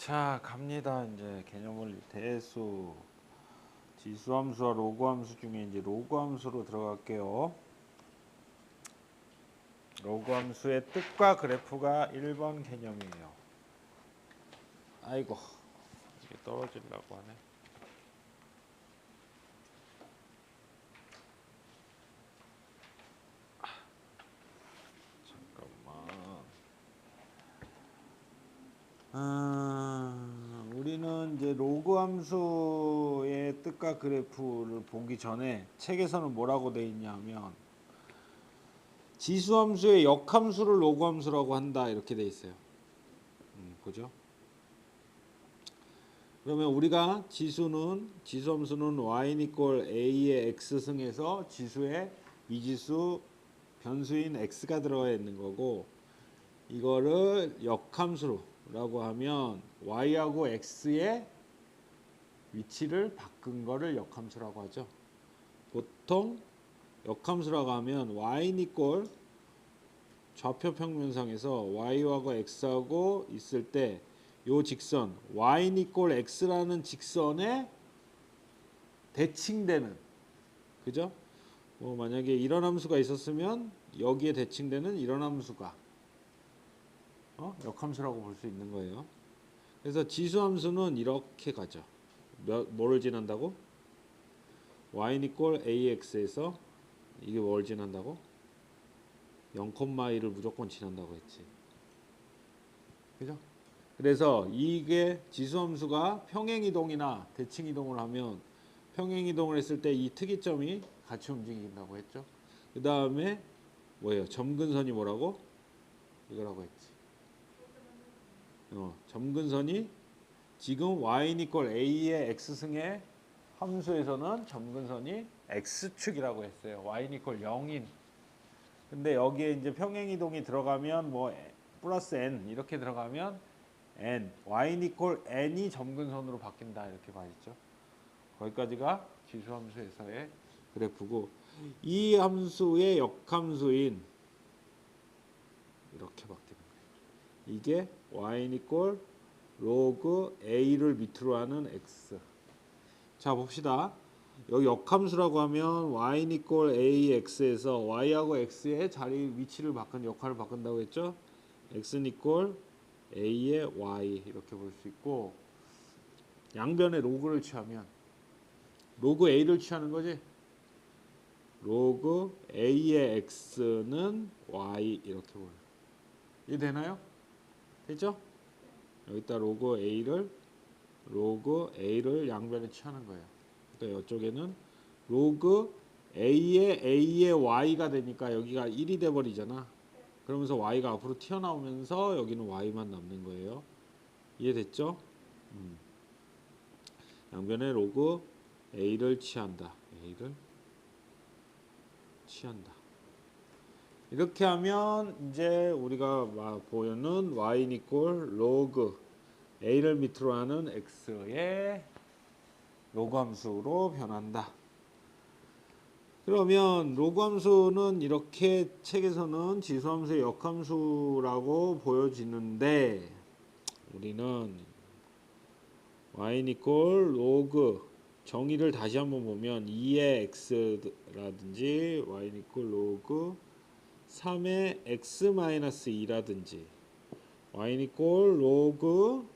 자, 갑니다. 이제 개념원리 대수, 지수함수와 로그함수 중에 이제 로그함수로 들어갈게요. 로그함수의 뜻과 그래프가 1번 개념이에요. 아이고, 이게 떨어지려고 하네. 잠깐만. 우리는 이제 로그함수의 뜻과 그래프를 보기 전에 책에서는 뭐라고 돼 있냐면 지수함수의 역함수를 로그함수라고 한다 이렇게 돼 있어요. 보죠. 그러면 우리가 지수함수는 y는 a의 x승에서 지수에 미지수 변수인 x가 들어가 있는 거고, 이거를 역함수라고 하면 y하고 x의 위치를 바꾼 거를 역함수라고 하죠. 보통 역함수라고 하면 y는 좌표 평면상에서 y하고 x하고 있을 때 요 직선 y는 x라는 직선에 대칭되는, 그죠? 만약에 이런 함수가 있었으면 여기에 대칭되는 이런 함수가 역함수라고 볼 수 있는 거예요. 그래서 지수함수는 이렇게 가죠. 뭐를 지난다고? y는 ax에서 이게 뭘 지난다고? 0,1을 무조건 지난다고 했지. 그죠? 그래서 이게 지수함수가 평행이동이나 대칭이동을 하면, 평행이동을 했을 때 이 특이점이 같이 움직인다고 했죠. 그 다음에 뭐예요? 점근선이 뭐라고? 이거라고 했지. 점근선이 지금 y는 a의 x승의 함수에서는 점근선이 x축이라고 했어요. y는 0인. 근데 여기에 이제 평행이동이 들어가면 뭐 플러스 n 이렇게 들어가면 n, y는 n이 점근선으로 바뀐다 이렇게 봐있죠. 거기까지가 지수함수에서의 그래프고, 이 함수의 역함수인 이렇게 바뀌는 거예요. 이게 y는 로그 a를 밑으로 하는 x. 자, 봅시다. 여기 역함수라고 하면 y는 ax에서 y하고 x의 자리 위치를 바꾼 역할을 바꾼다고 했죠. x는 a의 y 이렇게 볼 수 있고, 양변에 로그를 취하면 로그 a를 취하는 거지. 로그 a의 x는 y 이렇게 보여요. 이해 되나요? 됐죠? 여기다 로그 a를 양변에 취하는 거예요. 그러니까 이쪽에는 로그 a의 y가 되니까 여기가 1이 돼 버리잖아. 그러면서 y가 앞으로 튀어나오면서 여기는 y만 남는 거예요. 이해됐죠? 양변에 로그 a를 취한다. 이렇게 하면 이제 우리가 보여는 y는 로그 a를 밑으로 하는 x의 로그 함수로 변한다. 그러면 로그 함수는 이렇게 책에서는 지수함수의 역함수라고 보여지는데, 우리는 y는 로그 정의를 다시 한번 보면 2의 x라든지 y는 로그 3의 x-2라든지 y는 로그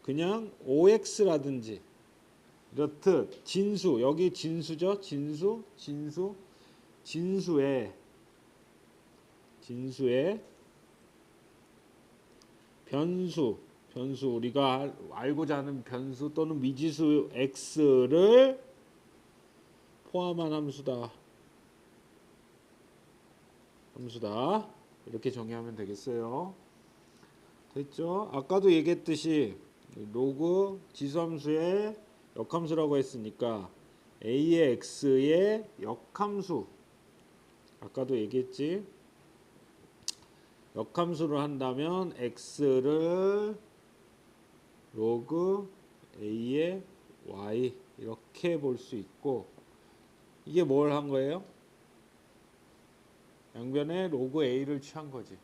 그냥 5x라든지 이렇듯 진수, 여기 진수죠. 진수의 변수 우리가 알고자 하는 변수 또는 미지수 x를 포함한 함수다. 이렇게 정의하면 되겠어요. 됐죠? 아까도 얘기했듯이 로그 지수함수의 역함수라고 했으니까 a의 x의 역함수, 아까도 얘기했지. 역함수를 한다면 x를 로그 a의 y 이렇게 볼 수 있고, 이게 뭘 한 거예요? 양변에 로그 a를 취한 거지.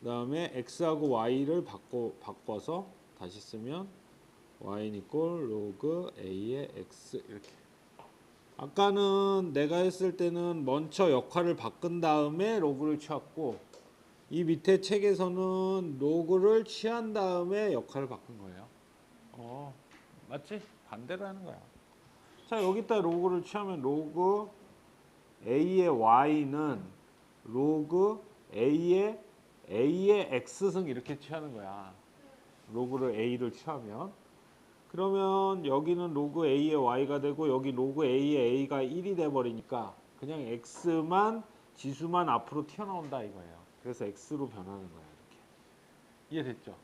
그다음에 x하고 y를 바꿔서 다시 쓰면 y는 equal log a의 x 이렇게. 아까는 내가 했을 때는 먼저 역할을 바꾼 다음에 로그를 취했고 이 밑에 책에서는 로그를 취한 다음에 역할을 바꾼 거예요. 맞지? 반대로 하는 거야. 자, 여기다 로그를 취하면 로그 a의 y는 로그 a의 x승 이렇게 취하는 거야. 로그를 a를 취하면. 그러면 여기는 로그 a의 y가 되고 여기 로그 a의 a가 1이 돼 버리니까 그냥 x만 지수만 앞으로 튀어나온다 이거예요. 그래서 x로 변하는 거야. 이렇게. 이해됐죠?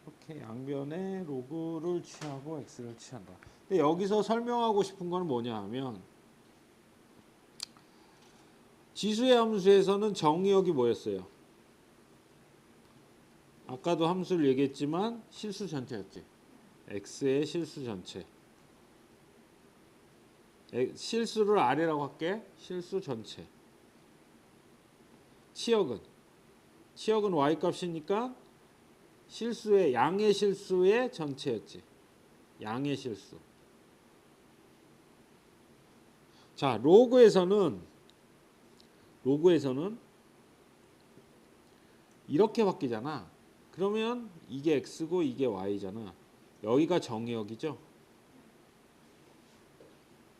이렇게 양변에 로그를 취하고 x를 취한다. 근데 여기서 설명하고 싶은 건 뭐냐 하면 지수의 함수에서는 정의역이 뭐였어요? 아까도 함수를 얘기했지만 실수 전체였지. x의 실수 전체. 실수를 a라고 할게. 실수 전체. 치역은 y 값이니까 양의 실수의 전체였지. 양의 실수. 자, 로그에서는 이렇게 바뀌잖아. 그러면 이게 x고 이게 y잖아. 여기가 정의역이죠.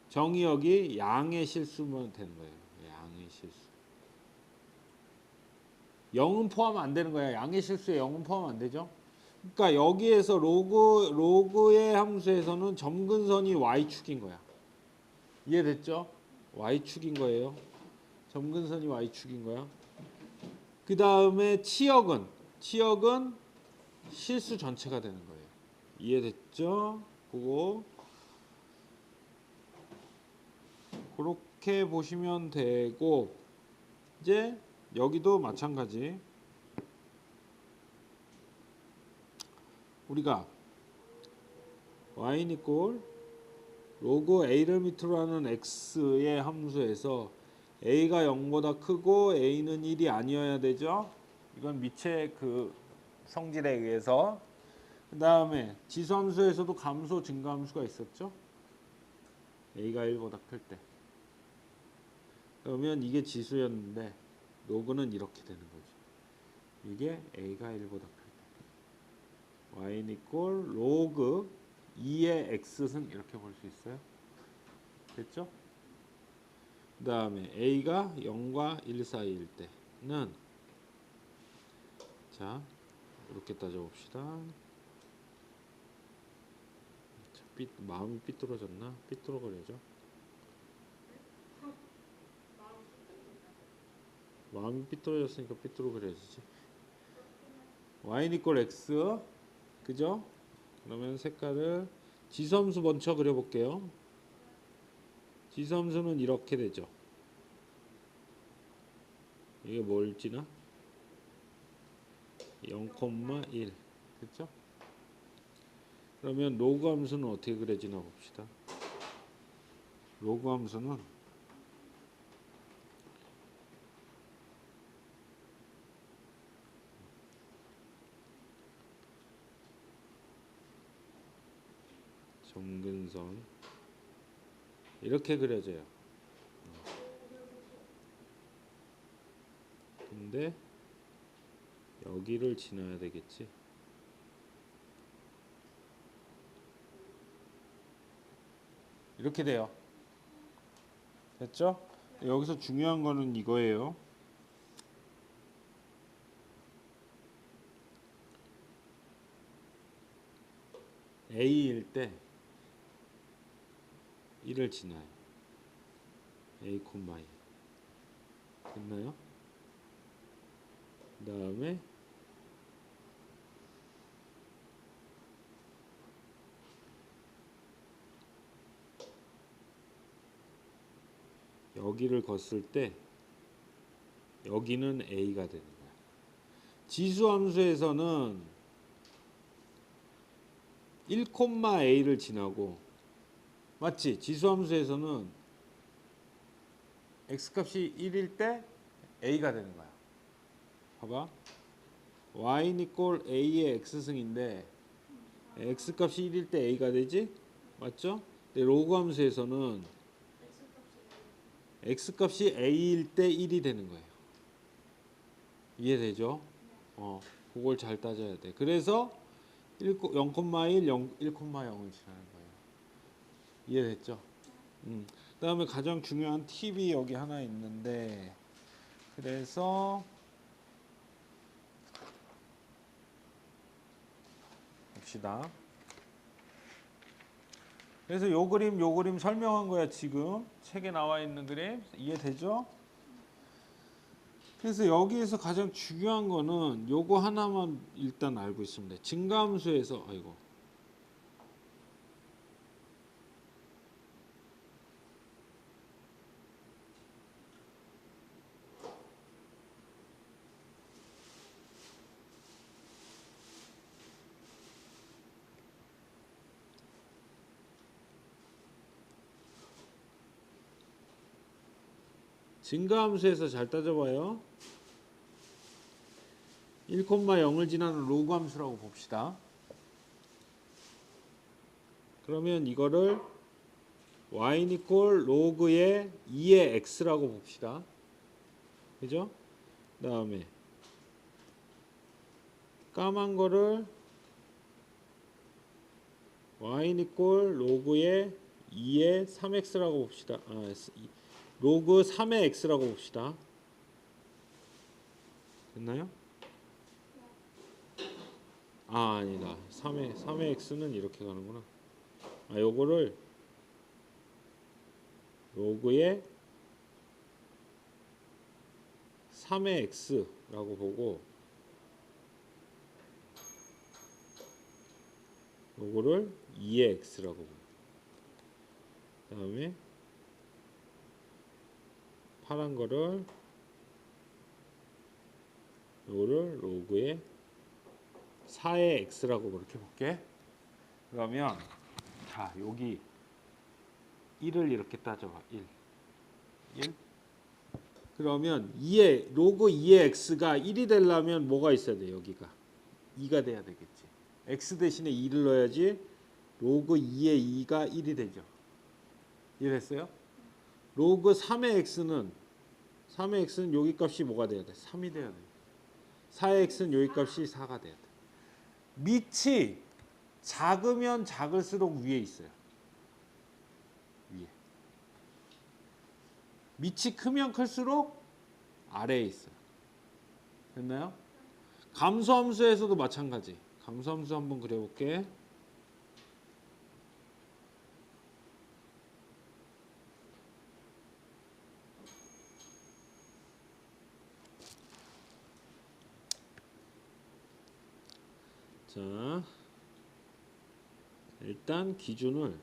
정의역이 양의 실수면 되는 거예요. 양의 실수. 0은 포함 안 되는 거야. 양의 실수에 0은 포함 안 되죠. 그러니까 여기에서 로그의 함수에서는 점근선이 y축인 거야. 이해됐죠? y축인 거예요. 점근선이 y축인 거야. 그 다음에 치역은 실수 전체가 되는 거예요. 이해됐죠? 그거 그렇게 보시면 되고 이제 여기도 마찬가지. 우리가 y는 equal 로그 a를 밑으로 하는 x의 함수에서 a가 0보다 크고 a는 1이 아니어야 되죠. 이건 밑의 그 성질에 의해서. 그 다음에 지수함수에서도 감소 증가함수가 있었죠. a가 1보다 클 때. 그러면 이게 지수였는데 로그는 이렇게 되는 거죠. 이게 a가 1보다 클 때. y는 equal 로그 2의 x승 이렇게 볼 수 있어요. 됐죠? 그 다음에 a가 0과 1 사이일 때는 자 이렇게 따져봅시다. 마음이 삐뚤어졌나? 삐뚤어거려져. 마음이 삐뚤어졌으니까 삐뚤어거려지지. y는 equal x 그죠? 그러면 색깔을 지수함수 먼저 그려볼게요. 지수함수는 이렇게 되죠. 이게 뭘지나? 0,1 됐죠? 그러면 로그 함수는 어떻게 그려지나 봅시다. 로그 함수는 점근선 이렇게 그려져요. 근데 여기를 지나야 되겠지. 이렇게 돼요. 됐죠? 여기서 중요한 거는 이거예요. A일 때 1을 지나요. A, 콤마 2. 됐나요? 그 다음에 여기를 걷을 때 여기는 A가 되는 거야. 지수함수에서는 1,A를 지나고 맞지? 지수함수에서는 x값이 1일 때 a가 되는 거야. 봐봐. y는 이꼴 a의 x승인데 x 값이 1일 때 a가 되지? 맞죠? 근데 로그 함수에서는 x 값이 a일 때 1이 되는 거예요. 이해되죠? 그걸 잘 따져야 돼. 그래서 0,1, 1,0을 지나는 거예요. 이해됐죠? 그다음에 가장 중요한 팁이 여기 하나 있는데, 그래서 봅시다. 그래서 요 그림 설명한 거야. 지금 책에 나와 있는 그림 이해되죠? 그래서 여기에서 가장 중요한 거는 요거 하나만 일단 알고 있으면 돼. 증가함수에서 증가함수에서 잘 따져봐요. 1,0을 지나는 로그 함수라고 봅시다. 그러면 이거를 y는 이꼴 로그의 2의 x라고 봅시다. 그죠? 그 다음에 까만 거를 y는 이꼴 로그의 2의 3x라고 봅시다. 로그 3의 x라고 봅시다. 됐나요? 아니다. 3의 x는 이렇게 가는구나. 요거를 로그의 3의 x라고 보고 요거를 2의 x라고 보고 그 다음에 파란 거를 요거를 로그의 4의 x라고 그렇게 볼게. 그러면 자 여기 1을 이렇게 따져봐. 1 그러면 로그 2의 x가 1이 되려면 뭐가 있어야 돼? 여기가 2가 돼야 되겠지. x 대신에 2를 넣어야지 로그 2의 2가 1이 되죠. 이해됐어요? 로그 3의 x는 여기 값이 뭐가 돼야 돼? 3이 돼야 돼. 4의 x는 여기 값이 4가 돼야 돼. 밑이 작으면 작을수록 위에 있어요. 위에. 밑이 크면 클수록 아래에 있어요. 됐나요? 감소함수에서도 마찬가지. 감소함수 한번 그려볼게. 자, 일단 기준을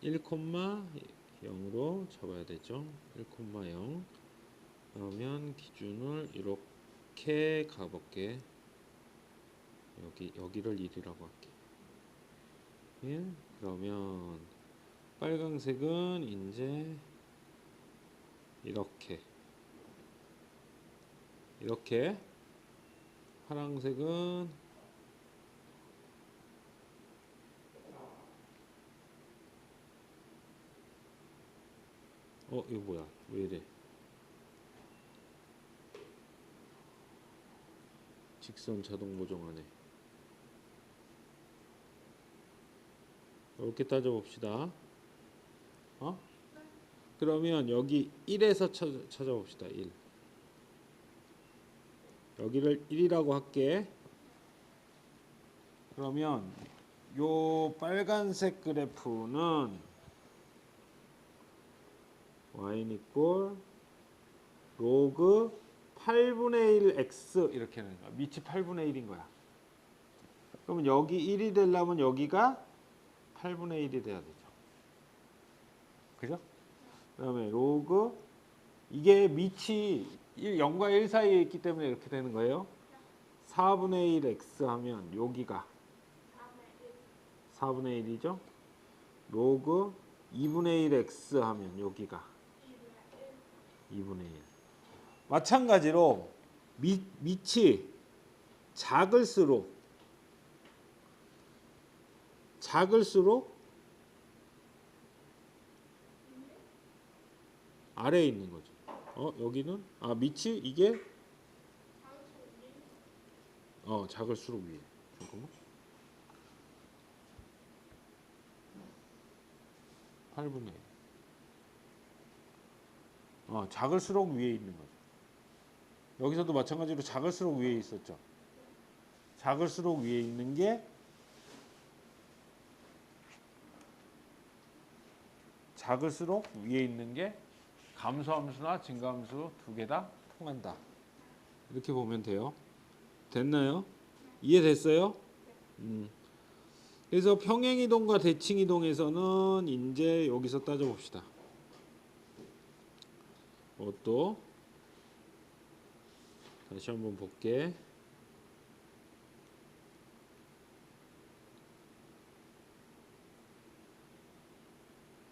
1,0으로 잡아야 되죠. 1,0 그러면 기준을 이렇게 가볼게. 여기를 1이라고 할게. 예? 그러면 빨강색은 이제 이렇게 파란색은 이거 뭐야? 왜 이래? 직선 자동 보정하네. 이렇게 따져봅시다. 그러면 여기 1에서 찾아봅시다. 1. 여기를 1이라고 할게. 그러면 요 빨간색 그래프는 y는 이꼴 로그 8분의 1 x 이렇게 하는 거야. 밑이 8분의 1인 거야. 그러면 여기 1이 되려면 여기가 8분의 1이 돼야 되죠. 그죠? 그 다음에 로그 이게 밑이 0과 1 사이에 있기 때문에 이렇게 되는 거예요. 4분의 1 x 하면 여기가 4분의 1이죠. 로그 2분의 1 x 하면 여기가 2분의 1. 마찬가지로 밑이 작을수록 아래에 있는 거죠. 여기는 밑이 이게 작을수록 위에. 잠깐만. 8분의 1. 작을수록 위에 있는 거죠. 여기서도 마찬가지로 작을수록 위에 있었죠. 작을수록 위에 있는 게 감소함수나 증가함수 두 개 다 통한다. 이렇게 보면 돼요. 됐나요? 이해됐어요? 그래서 평행이동과 대칭이동에서는 이제 여기서 따져봅시다. 또 다시 한번 볼게.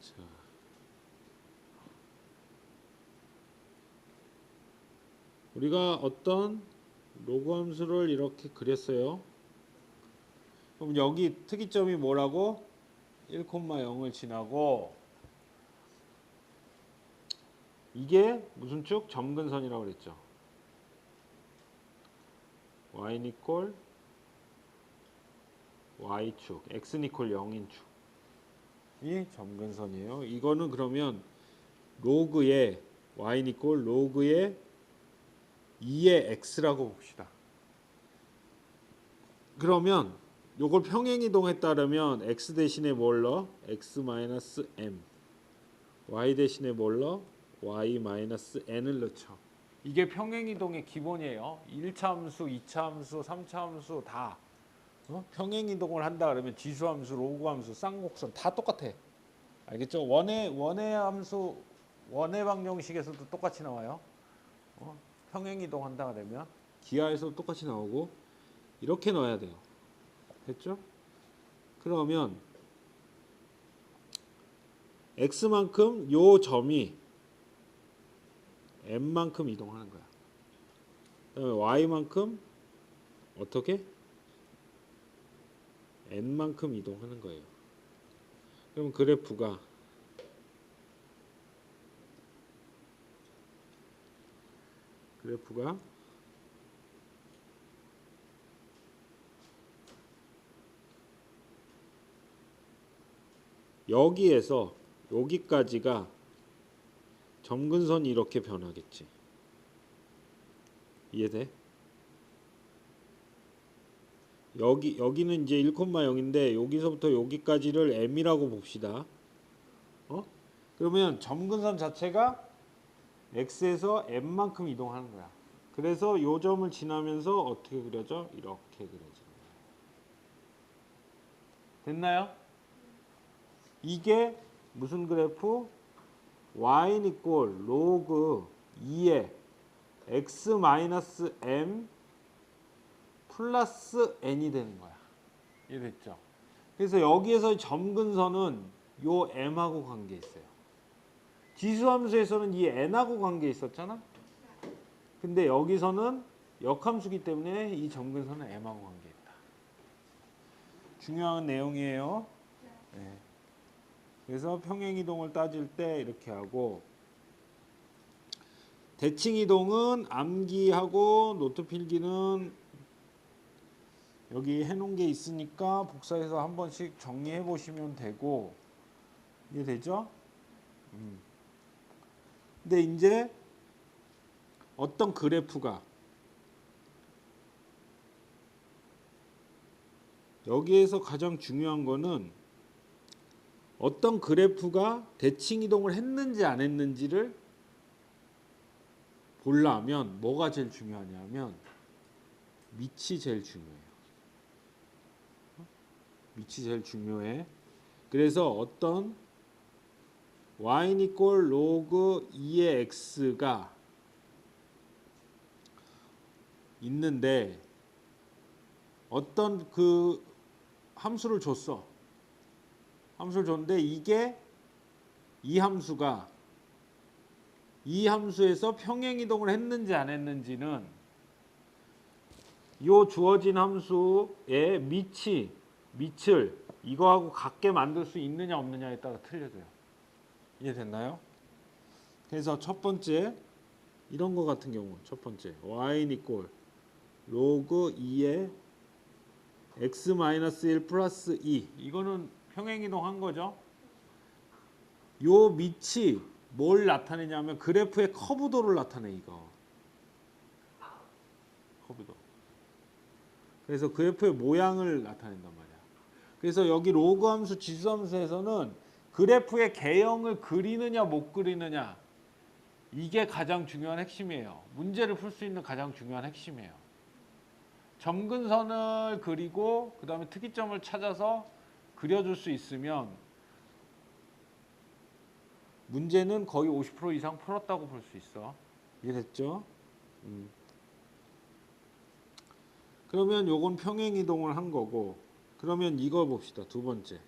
자, 우리가 어떤 로그 함수를 이렇게 그렸어요. 그럼 여기 특이점이 뭐라고? 1,0을 지나고 이게 무슨 축? 점근선이라고 그랬죠. y는 이퀄 y축, x는 이퀄 0인 축이 점근선이에요. 이거는 그러면 로그의 y는 이퀄 로그의 2의 x라고 봅시다. 그러면 요걸 평행이동에 따르면 x 대신에 뭘 넣어? x-m y 대신에 뭘 넣어? y-n을 넣죠. 이게 평행이동의 기본이에요. 1차 함수, 2차 함수, 3차 함수 다 평행이동을 한다 그러면 지수함수, 로그함수, 쌍곡선 다 똑같아. 알겠죠? 원의 함수, 원의 방정식에서도 똑같이 나와요. 평행이동 한다 그러면 기하에서도 똑같이 나오고 이렇게 넣어야 돼요. 됐죠? 그러면 x만큼 요 점이 m만큼 이동하는 거야. 그다음에 y만큼 어떻게? n만큼 이동하는 거예요. 그럼 그래프가 여기에서 여기까지가 점근선이 이렇게 변하겠지. 이해돼? 여기는 이제 1,0인데 여기서부터 여기까지를 m이라고 봅시다. 그러면 점근선 자체가 x에서 m만큼 이동하는 거야. 그래서 요 점을 지나면서 어떻게 그려져? 이렇게 그려지는 거야. 됐나요? 이게 무슨 그래프? y는 이꼴 로그 2의 x-m 플러스 n이 되는 거야. 이해됐죠? 그래서 여기에서 점근선은 요 m하고 관계 있어요. 지수함수에서는 이 n하고 관계 있었잖아. 근데 여기서는 역함수기 때문에 이 점근선은 m하고 관계 있다. 중요한 내용이에요. 네. 그래서 평행이동을 따질 때 이렇게 하고, 대칭이동은 암기하고 노트 필기는 여기 해놓은 게 있으니까 복사해서 한 번씩 정리해 보시면 되고, 이해되죠? 근데 이제 어떤 그래프가 여기에서 가장 중요한 거는 어떤 그래프가 대칭이동을 했는지 안 했는지를 보려면 뭐가 제일 중요하냐면 밑이 제일 중요해요. 밑이 제일 중요해. 그래서 어떤 y는 이꼴 로그 2의 x가 있는데 어떤 그 함수를 줬어. 함수를 줬는데 이게 이 함수가 이 함수에서 평행 이동을 했는지 안 했는지는 이 주어진 함수의 밑을 이거하고 같게 만들 수 있느냐 없느냐에 따라 틀려져요. 이해됐나요? 그래서 첫 번째 이런 거 같은 경우 첫 번째 y는 이꼴 로그 2의 x-1 플러스 2 이거는 평행이동한 거죠. 요 밑이 뭘 나타내냐면 그래프의 커브도를 나타내 이거. 커브도. 그래서 그래프의 모양을 나타낸단 말이야. 그래서 여기 로그 함수 지수 함수에서는 그래프의 개형을 그리느냐 못 그리느냐 이게 가장 중요한 핵심이에요. 문제를 풀 수 있는 가장 중요한 핵심이에요. 점근선을 그리고 그 다음에 특이점을 찾아서 그려줄 수 있으면 문제는 거의 50% 이상 풀었다고 볼 수 있어. 이해됐죠? 그러면 요건 평행 이동을 한 거고 그러면 이거 봅시다. 두 번째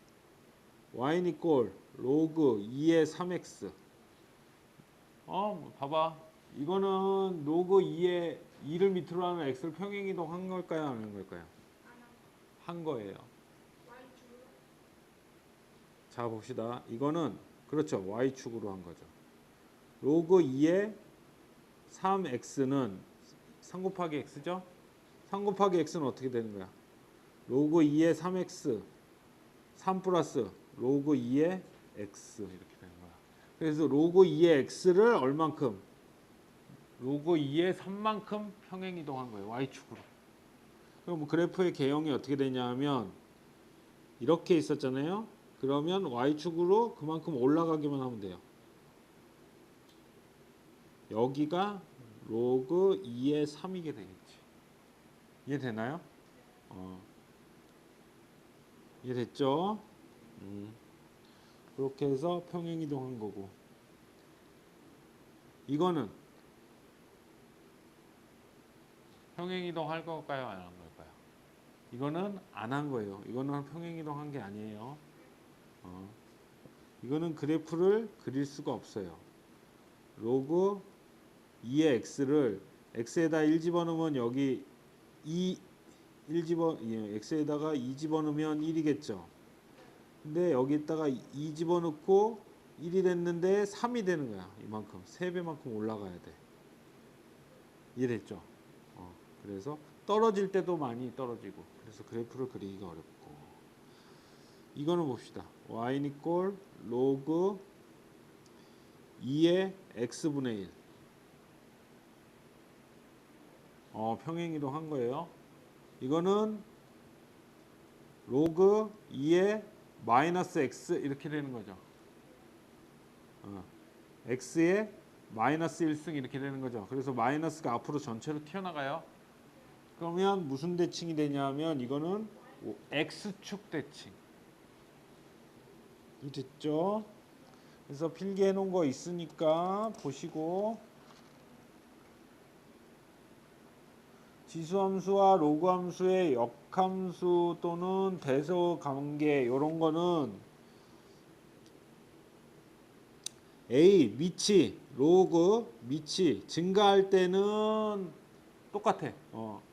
y는 이꼴 로그 2의 3x 봐봐. 이거는 로그 2의 2를 밑으로 하는 x를 평행 이동한 걸까요? 안 한 걸까요? 한 거예요. 자 봅시다. 이거는 그렇죠. y축으로 한 거죠. 로그 2의 3x는 3 곱하기 x죠? 3 곱하기 x는 어떻게 되는 거야? 로그 2의 3x 3 플러스 로그 2의 x 이렇게 되는 거야. 그래서 로그 2의 x를 얼만큼? 로그 2의 3만큼 평행 이동한 거예요. y축으로. 그럼 그래프의 개형이 어떻게 되냐 하면 이렇게 있었잖아요. 그러면 y축으로 그만큼 올라가기만 하면 돼요. 여기가 로그 2의 3이게 되겠지. 이해되나요? 이해됐죠? 그렇게 해서 평행 이동한 거고 이거는 평행 이동할 걸까요? 안 한 걸까요? 이거는 안 한 거예요. 이거는 평행 이동한 게 아니에요. 이거는 그래프를 그릴 수가 없어요. 로그 2의 x를 x에다 1 집어넣으면 여기 x에다가 2 집어넣으면 1이겠죠. 근데 여기다가 2 집어넣고 1이 됐는데 3이 되는 거야. 이만큼 3배만큼 올라가야 돼. 이해됐죠? 그래서 떨어질 때도 많이 떨어지고 그래서 그래프를 그리기가 어렵고 이거는 봅시다. y는 이꼴 로그 2의 x분의 1 평행 이동한 거예요. 이거는 로그 2의 마이너스 x 이렇게 되는 거죠. x의 마이너스 1승 이렇게 되는 거죠. 그래서 마이너스가 앞으로 전체로 튀어나가요. 그러면 무슨 대칭이 되냐면 이거는 x축 대칭. 이 됐죠? 그래서 필기해 놓은 거 있으니까 보시고 지수함수와 로그함수의 역함수 또는 대소 관계 이런 거는 A 밑이 로그 밑이 증가할 때는 똑같아.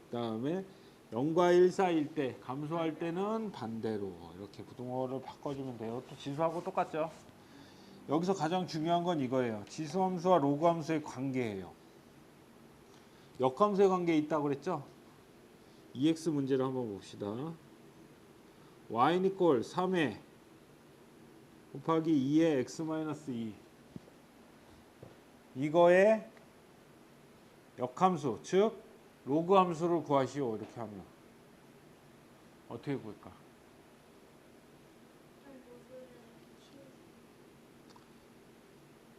그다음에 0과 1 사이일 때 감소할 때는 반대로 이렇게 부등호를 바꿔주면 돼요. 또 지수하고 똑같죠. 여기서 가장 중요한 건 이거예요. 지수함수와 로그함수의 관계예요. 역함수의 관계에 있다고 그랬죠? EX 문제를 한번 봅시다. y는 이꼴 3의 곱하기 2의 x-2 이거의 역함수 즉 로그 함수를 구하시오. 이렇게 하면 어떻게 구할까?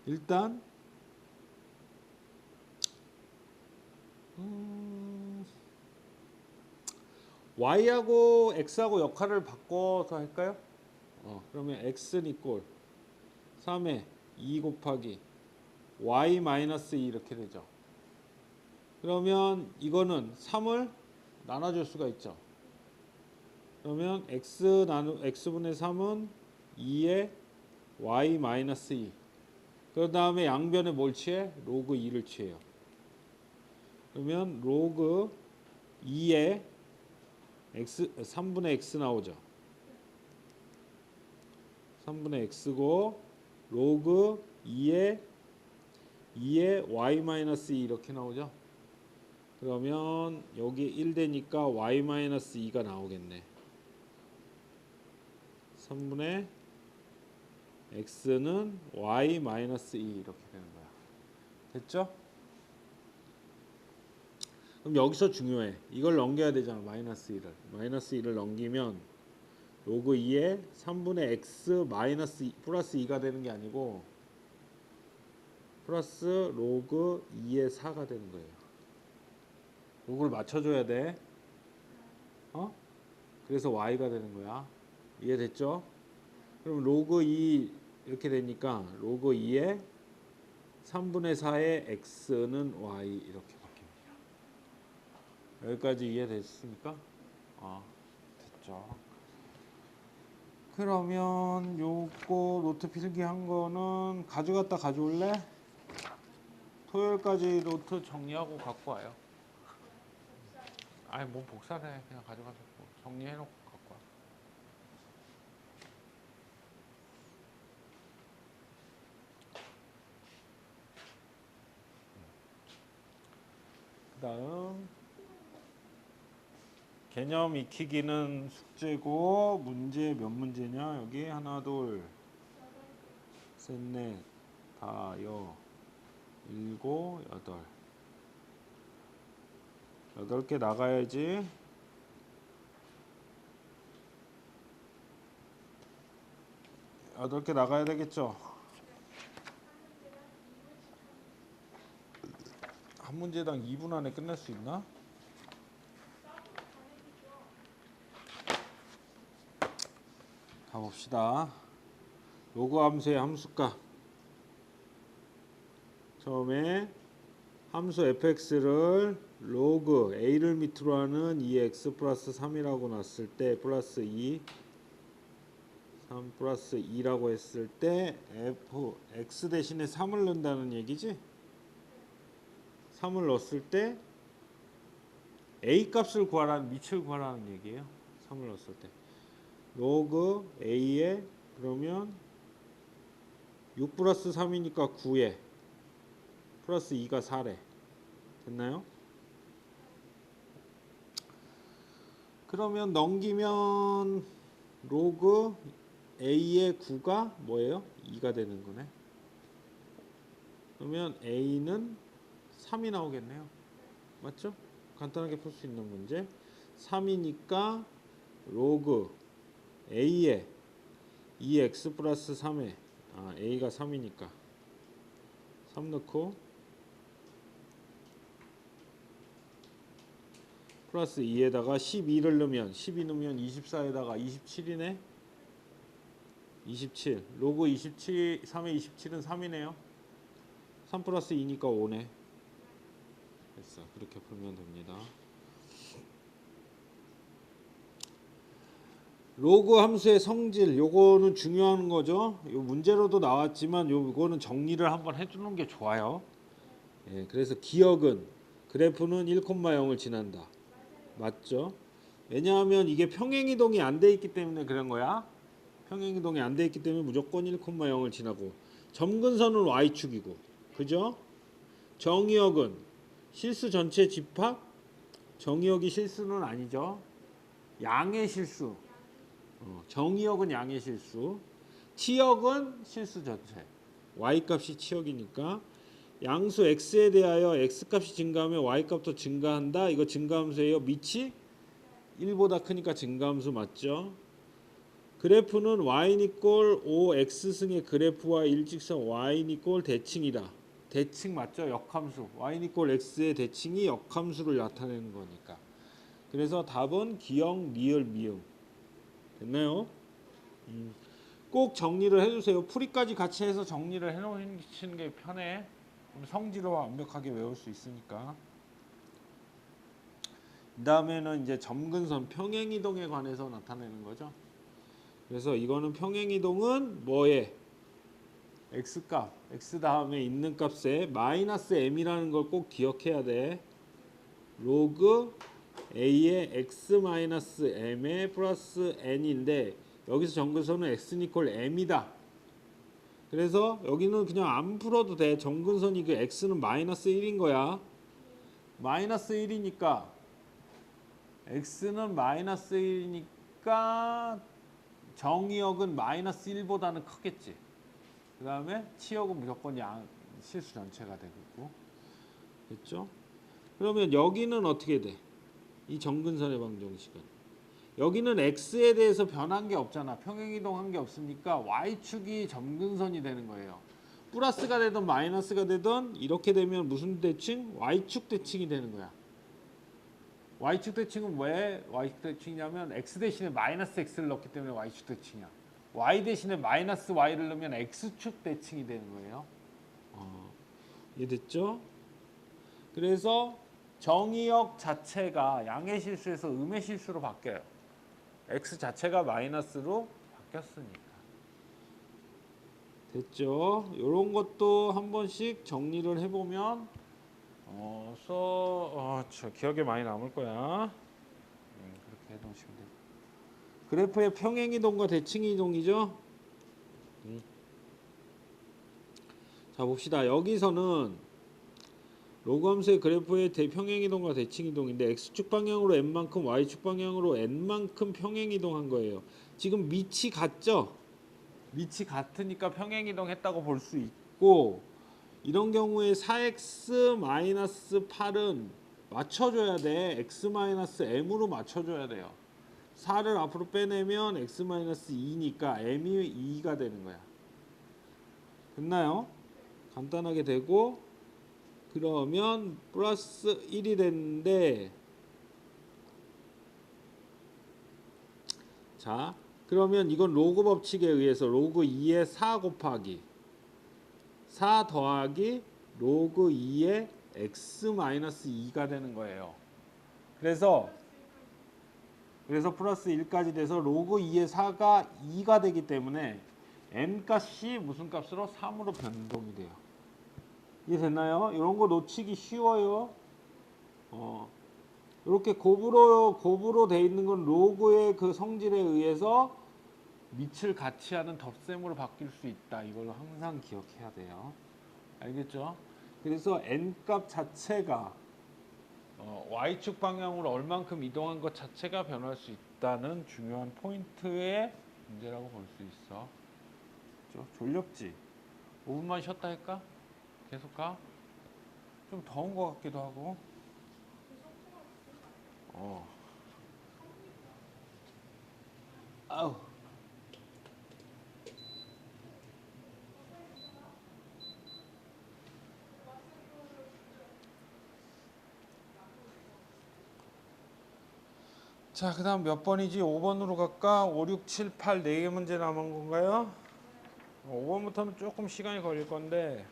일단 y하고 x하고 역할을 바꿔서 할까요? 그러면 x는 이꼴 3의 2 곱하기 y-2 이렇게 되죠. 그러면 이거는 3을 나눠줄 수가 있죠. 그러면 x분의 3은 2의 y-2 그 다음에 양변에 뭘 취해? 로그 2를 취해요. 그러면 로그 2에 x 3분의 x 나오죠. 3분의 x고 로그 2에 y-2 이렇게 나오죠. 그러면 여기 1 되니까 y-2가 나오겠네. 3분의 x는 y-2 이렇게 되는 거야. 됐죠? 그럼 여기서 중요해. 이걸 넘겨야 되잖아. 마이너스 1을. 마이너스 1을 넘기면 로그 2에 3분의 x 마이너스 2, 플러스 2가 되는 게 아니고 플러스 로그 2의 4가 되는 거예요. 요걸 맞춰줘야 돼. 그래서 y가 되는 거야. 이해됐죠? 그럼 로그 2 이렇게 되니까 로그 2에 3분의 4의 x는 y 이렇게 바뀝니다. 여기까지 이해됐습니까? 됐죠. 그러면 요거 노트 필기한 거는 가져갔다 가져올래? 토요일까지 노트 정리하고 갖고 와요. 아니 뭐 복사를 해. 그냥 가져가서 정리해놓고 갖고 와. 그 다음 개념 익히기는 숙제고 문제 몇 문제냐? 여기 하나 둘 셋 넷 다 여 일곱 여덟 개 나가야지. 여덟 개 나가야 되겠죠? 한 문제당 2분 안에 끝낼 수 있나? 가봅시다. 로그 함수의 함수값. 처음에 함수 fx를 로그 a를 밑으로 하는 2x 플러스 3이라고 놨을 때 플러스 2 3 플러스 2라고 했을 때 x 대신에 3을 넣는다는 얘기지? 3을 넣었을 때 a 값을 구하라는 밑을 구하라는 얘기예요. 3을 넣었을 때 로그 a에 그러면 6 플러스 3이니까 9에 플러스 2가 4래. 됐나요? 그러면 넘기면 로그 a의 9가 뭐예요? 2가 되는 거네. 그러면 a는 3이 나오겠네요. 맞죠? 간단하게 풀 수 있는 문제. 3이니까 로그 a에 2x 플러스 3에 a가 3이니까 3 넣고 플러스 2에다가 12를 넣으면 12 넣으면 24에다가 27이네. 27 로그 27 3에 27은 3이네요. 3 플러스 2니까 5네. 됐어. 그렇게 풀면 됩니다. 로그 함수의 성질 요거는 중요한 거죠. 요 문제로도 나왔지만 요거는 정리를 한번 해주는 게 좋아요. 예, 그래서 기억은 그래프는 1,0을 지난다. 맞죠? 왜냐하면 이게 평행이동이 안 돼 있기 때문에 그런 거야. 평행이동이 안 돼 있기 때문에 무조건 1,0을 지나고 점근선은 y축이고 그죠? 정의역은 실수 전체 집합 정의역이 실수는 아니죠. 양의 실수 정의역은 양의 실수 치역은 실수 전체 y값이 치역이니까 양수 x에 대하여 x값이 증가하면 y값도 증가한다. 이거 증가함수예요. 밑이 1보다 크니까 증가함수 맞죠? 그래프는 y는 5x승의 그래프와 일직선 y는 대칭이다. 대칭 맞죠? 역함수. y는 x의 대칭이 역함수를 나타내는 거니까. 그래서 답은 기역, 리을, 미음. 됐나요? 꼭 정리를 해주세요. 풀이까지 같이 해서 정리를 해놓으시는 게 편해. 성질로 완벽하게 외울 수 있으니까. 그 다음에는 이제 점근선 평행이동에 관해서 나타내는 거죠. 그래서 이거는 평행이동은 뭐에? x값, x 다음에 있는 값에 마이너스 m이라는 걸 꼭 기억해야 돼. 로그 a의 x 마이너스 m의 플러스 n인데 여기서 정근선은 x는 이퀄 m이다. 그래서 여기는 그냥 안 풀어도 돼. 정근선이 그 x는 마이너스 1인 거야. 마이너스 1이니까 x는 마이너스 1이니까 정의역은 마이너스 1보다는 크겠지. 그 다음에 치역은 무조건 실수 전체가 되겠고. 됐죠? 그러면 여기는 어떻게 돼? 이 정근선의 방정식은 여기는 x에 대해서 변한 게 없잖아. 평행이동한 게 없으니까 y축이 정근선이 되는 거예요. 플러스가 되든 마이너스가 되든 이렇게 되면 무슨 대칭? y축 대칭이 되는 거야. y축 대칭은 왜 y축 대칭이냐면 x 대신에 마이너스 x를 넣기 때문에 y축 대칭이야. y 대신에 마이너스 y를 넣으면 x축 대칭이 되는 거예요. 이해됐죠? 그래서 정의역 자체가 양의 실수에서 음의 실수로 바뀌어요. x 자체가 마이너스로 바뀌었으니까. 됐죠? 이런 것도 한 번씩 정리를 해보면 기억에 많이 남을 거야. 그렇게 해놓으시면 돼요. 그래프의 평행이동과 대칭이동이죠. 자 봅시다. 여기서는 로그함수의 그래프의 평행이동과 대칭이동인데 x축 방향으로 n만큼 y축 방향으로 n만큼 평행이동한 거예요. 지금 밑이 같죠? 밑이 같으니까 평행이동했다고 볼 수 있고 이런 경우에 4x-8은 맞춰줘야 돼. x-m으로 맞춰줘야 돼요. 4를 앞으로 빼내면 x-2니까 m이 2가 되는 거야. 됐나요? 간단하게 되고 그러면 플러스 1이 됐는데 자 그러면 이건 로그 법칙에 의해서 로그 2의 4 곱하기 4 더하기 로그 2의 x-2가 되는 거예요. 그래서 플러스 1까지 돼서 로그 2의 4가 2가 되기 때문에 n 값이 무슨 값으로? 3으로 변동이 돼요. 이해됐나요? 이런 거 놓치기 쉬워요. 이렇게 곱으로 돼 있는 건 로그의 그 성질에 의해서 밑을 같이 하는 덧셈으로 바뀔 수 있다. 이걸 항상 기억해야 돼요. 알겠죠? 그래서 n 값 자체가 y축 방향으로 얼만큼 이동한 것 자체가 변할 수 있다는 중요한 포인트의 문제라고 볼 수 있어. 그렇죠? 졸렵지? 5분만 쉬었다 할까? 계속 가? 좀 더운 것 같기도 하고. 아우. 자, 그 다음 몇 번이지? 5번으로 갈까? 5, 6, 7, 8 4개 문제 남은 건가요? 5번부터는 조금 시간이 걸릴 건데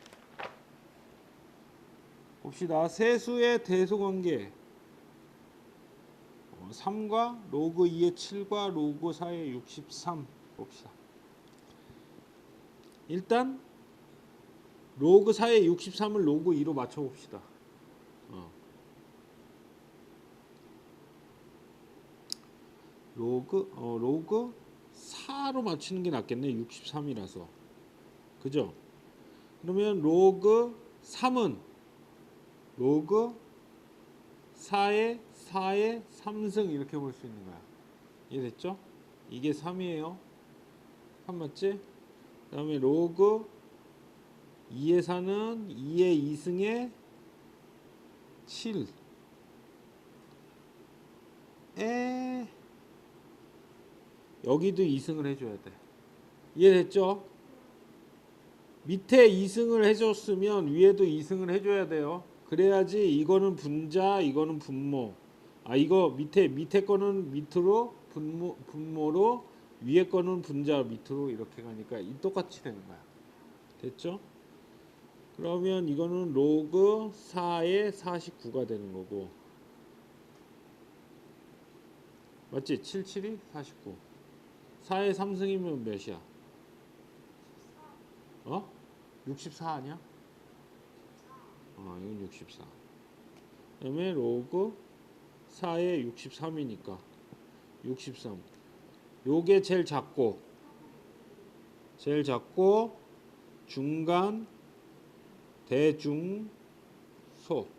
봅시다. 세수의 대소관계 3과 로그 2의 7과 로그 4의 63 봅시다. 일단 로그 4의 63을 로그 2로 맞춰 봅시다. 로그 4로 맞추는 게 낫겠네. 63이라서. 그죠? 그러면 로그 3은 로그 4의 3승 이렇게 볼 수 있는 거야. 이해됐죠? 이게 3이에요. 3 맞지? 그 다음에 로그 2의 4는 2의 2승의 7. 여기도 2승을 해줘야 돼. 이해됐죠? 밑에 2승을 해줬으면 위에도 2승을 해줘야 돼요. 그래야지 이거는 분자, 이거는 분모. 이거 밑에 거는 밑으로 분모로 위에 거는 분자 밑으로 이렇게 가니까 똑같이 되는 거야. 됐죠? 그러면 이거는 로그 4의 49가 되는 거고. 맞지? 77이 49. 4의 3승이면 몇이야? 64 아니야? 이건 64. 그다음에 로그 4에 63이니까 63. 요게 제일 작고 중간 대중소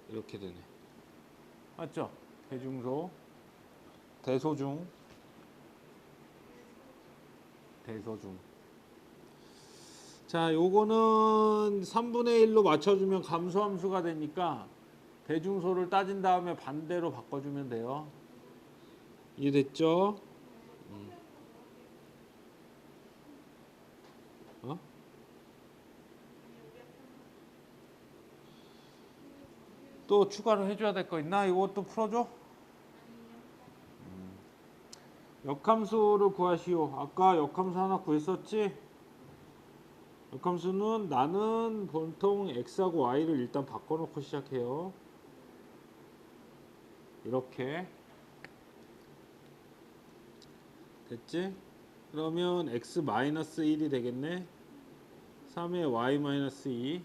이렇게 되네. 맞죠? 대중소 대소중 대소중. 자, 요거는 3분의 1로 맞춰주면 감소함수가 되니까 대중소를 따진 다음에 반대로 바꿔주면 돼요. 이해됐죠? 어? 또 추가로 해줘야 될 거 있나? 이것도 풀어줘? 역함수를 구하시오. 아까 역함수 하나 구했었지? 역함수는 나는 보통 x하고 y를 일단 바꿔놓고 시작해요. 이렇게 됐지? 그러면 x-1이 되겠네. 3에 y-2.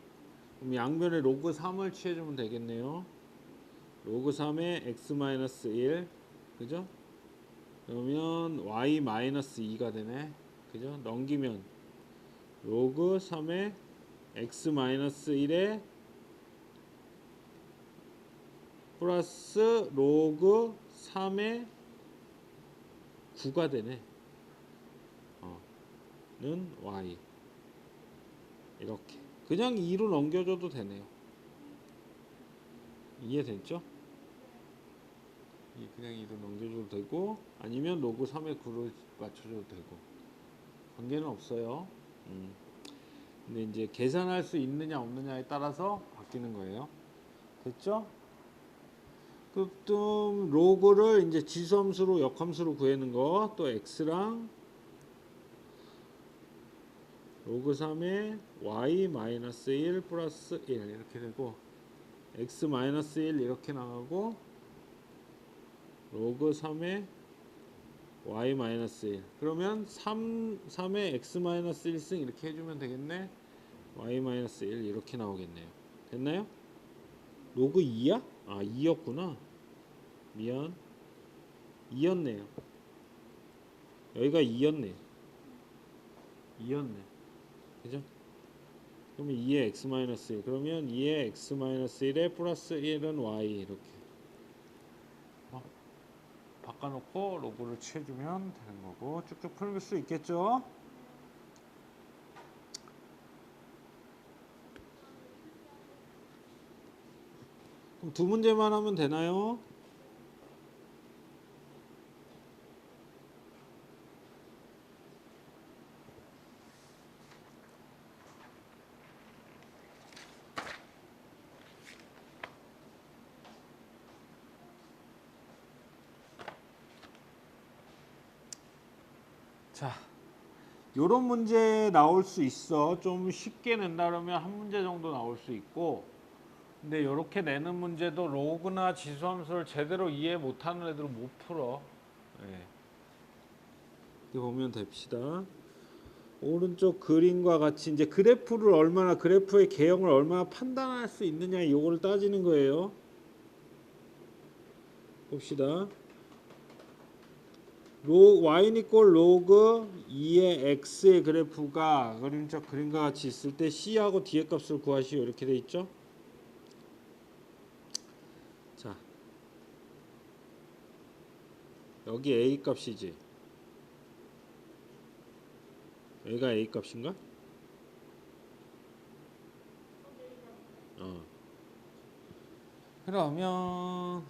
그럼 양변에 로그 3을 취해주면 되겠네요. 로그 3에 x-1. 그죠? 그러면 y-2가 되네. 그죠? 넘기면 로그 3에 x-1에 플러스 로그 3에 9가 되네. 는 y. 이렇게 그냥 2로 넘겨줘도 되네요. 이해됐죠? 그냥 2로 넘겨줘도 되고 아니면 로그 3에 9로 맞춰줘도 되고 관계는 없어요. 근데 이제 계산할 수 있느냐 없느냐에 따라서 바뀌는 거예요. 됐죠? 그럼 로그를 이제 지수함수로 역함수로 구하는 거 또 x랑 로그 3에 y-1 플러스 1 이렇게 되고 x-1 이렇게 나가고 로그 3에 y-1 그러면 3에 x-1승 이렇게 해주면 되겠네. y-1 이렇게 나오겠네요. 됐나요? 로그 2야? 2였구나. 미안. 2였네요. 여기가 2였네. 2였네. 그죠? 그러면 2의 x-1 그러면 2의 x-1에 플러스 1은 y 이렇게 바꿔놓고 로그를 취해주면 되는 거고 쭉쭉 풀 수 있겠죠? 그럼 두 문제만 하면 되나요? 자, 요런 문제 나올 수 있어. 좀 쉽게 낸다 그러면 한 문제 정도 나올 수 있고 근데 요렇게 내는 문제도 로그나 지수함수를 제대로 이해 못하는 애들은 못 풀어. 네. 이렇게 보면 됩시다. 오른쪽 그림과 같이 이제 그래프의 개형을 얼마나 판단할 수 있느냐 이거를 따지는 거예요. 봅시다. y는 이꼴 로그 2의 x의 그래프가 그림적 그림과 같이 있을 때 c하고 d의 값을 구하시오 이렇게 돼 있죠. 자, 여기 a 값이지. 여기가 a 값인가? 그러면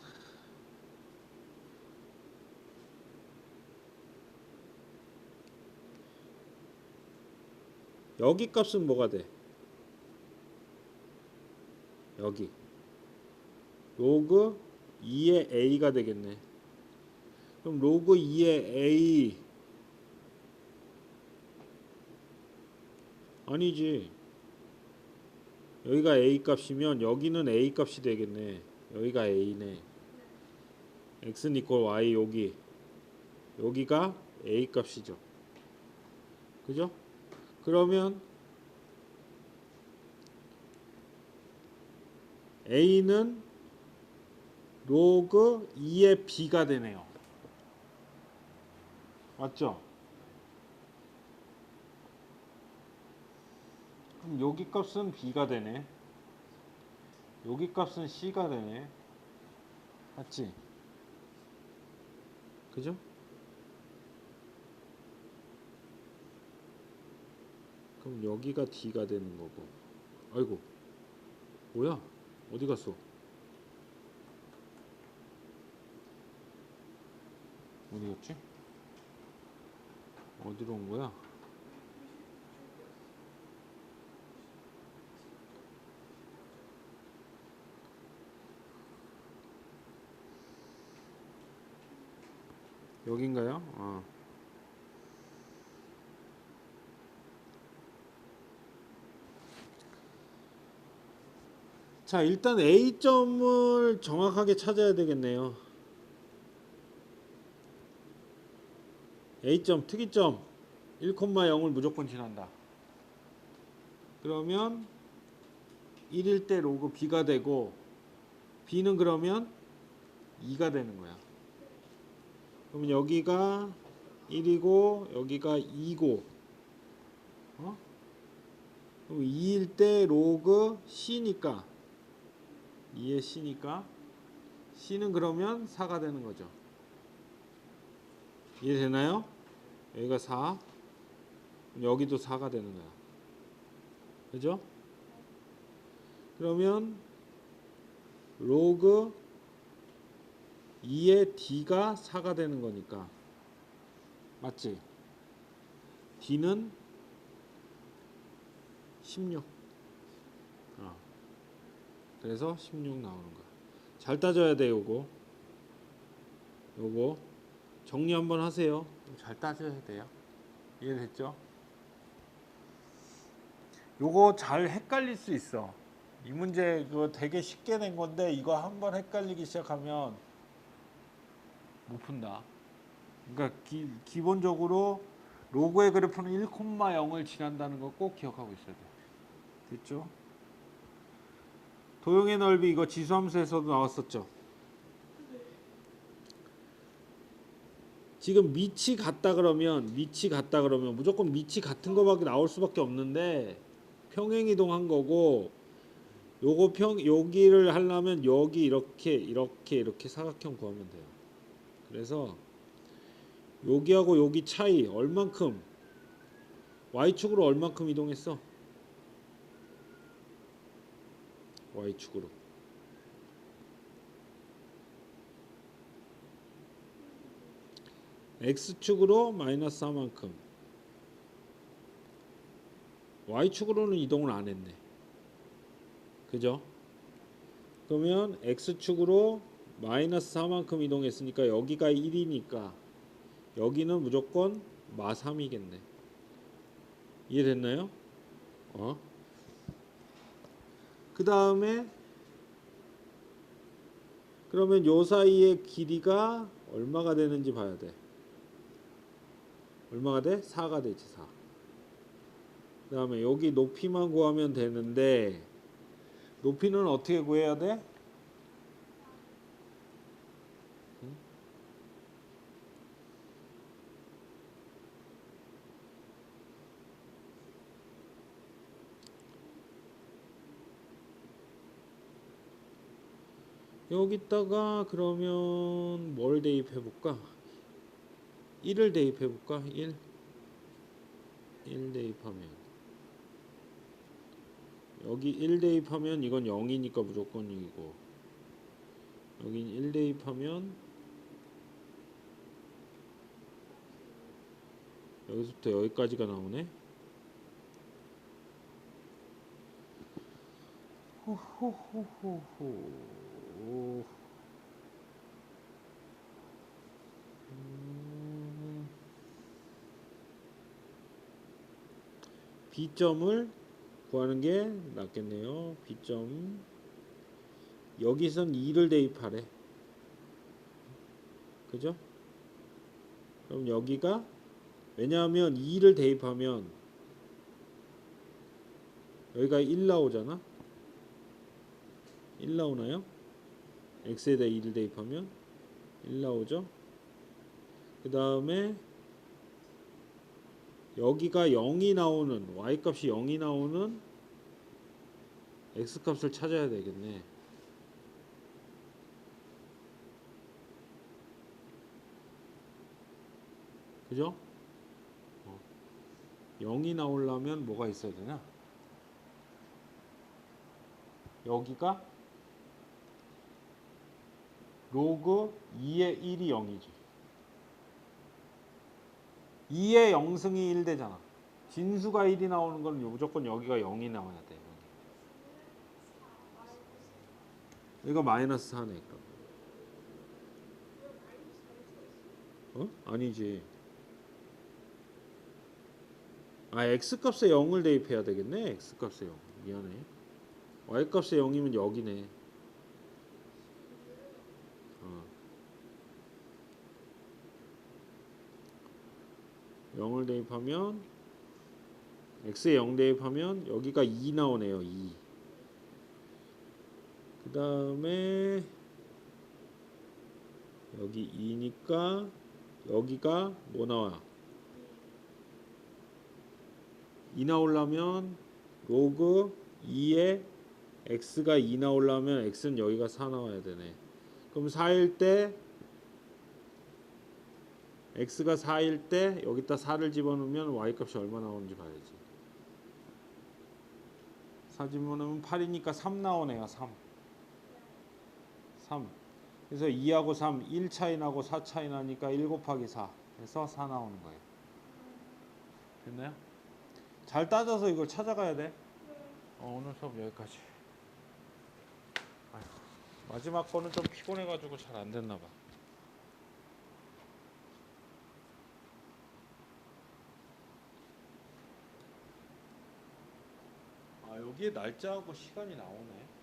여기 값은 뭐가 돼? 여기 로그 2의 a가 되겠네. 그럼 로그 2의 a 아니지. 여기가 a 값이면 여기는 a 값이 되겠네. 여기가 a네. x는 이꼴 y 여기가 a 값이죠. 그죠? 그러면 A는 로그 2의 B가 되네요. 맞죠? 그럼 여기 값은 B가 되네. 여기 값은 C가 되네. 맞지? 그죠? 그럼 여기가 D가 되는 거고. 아이고, 뭐야? 어디 갔어? 어디 갔지? 어디로 온 거야? 여긴가요? 자, 일단 A점을 정확하게 찾아야 되겠네요. A점, 특이점 1,0을 무조건 지난다. 그러면 1일 때 로그 B가 되고 B는 그러면 2가 되는 거야. 그러면 여기가 1이고 여기가 2고 그럼 2일 때 로그 C니까 2의 C니까 C는 그러면 4가 되는 거죠. 이해되나요? 여기가 4 여기도 4가 되는 거야. 그죠? 그러면 로그 2의 D가 4가 되는 거니까 맞지? D는 16 그래서 16 나오는 거야. 잘 따져야 돼. 요거 정리 한번 하세요. 잘 따져야 돼요. 이해됐죠? 요거 잘 헷갈릴 수 있어. 이 문제 그거 되게 쉽게 낸 건데 이거 한번 헷갈리기 시작하면 못 푼다. 그러니까 기본적으로 로그의 그래프는 1,0을 지난다는 거 꼭 기억하고 있어야 돼. 됐죠? 도형의 넓이 이거 지수함수에서도 나왔었죠. 지금 밑이 같다 그러면 무조건 밑이 같은 거밖에 나올 수밖에 없는데 평행 이동한 거고 요거 여기를 하려면 여기 이렇게 사각형 구하면 돼요. 그래서 여기하고 여기 차이 얼만큼 y축으로 얼만큼 이동했어? y축으로 x축으로 마이너스 4만큼 y축으로는 이동을 안 했네. 그죠? 그러면 x축으로 마이너스 4만큼 이동했으니까 여기가 1이니까 여기는 무조건 마3이겠네. 이해됐나요? 그 다음에 그러면 요 사이의 길이가 얼마가 되는지 봐야 돼. 얼마가 돼? 4가 되지. 4. 그 다음에 여기 높이만 구하면 되는데 높이는 어떻게 구해야 돼? 여기다가 그러면 뭘 대입해 볼까? 1을 대입해 볼까? 1 대입하면 여기 1 대입하면 이건 0이니까 무조건 0이고 여긴 1 대입하면 여기서부터 여기까지가 나오네. 호호호호호. B점을 구하는 게 낫겠네요. B점 여기선 2를 대입하래. 그죠? 그럼 여기가 왜냐하면 2를 대입하면 여기가 1 나오잖아. 1 나오나요? x에다 2를 대입하면 1 나오죠? 그 다음에 여기가 0이 나오는 y값이 0이 나오는 x값을 찾아야 되겠네. 그죠? 0이 나오려면 뭐가 있어야 되냐? 여기가 로그 2의 1이 0이지. 2의 0승이 1 되잖아. 진수가 1이 나오는 건 무조건 여기가 0이 나와야 돼. 이거 마이너스 4네. 어? 아니지. 아, x값에 0을 대입해야 되겠네. x값에 0. 미안해. y값에 0이면 여기네. 0을 대입하면 x에 0 대입하면 여기가 2 나오네요. 2. 그 다음에 여기 2니까 여기가 뭐 나와? 2 나오려면 로그 2에 x가 2 나오려면 x는 여기가 4 나와야 되네. 그럼 4일 때 x가 4일 때 여기다 4를 집어넣으면 y값이 얼마 나오는지 봐야지. 4 집어넣으면 8이니까 3 나오네요. 3. 그래서 2하고 3, 1 차이 나고 4 차이 나니까 1 곱하기 4 해서 4 나오는 거예요. 됐나요? 잘 따져서 이걸 찾아가야 돼. 오늘 수업 여기까지. 아휴, 마지막 거는 좀 피곤해가지고 잘 안 됐나 봐. 여기에 날짜하고 시간이 나오네.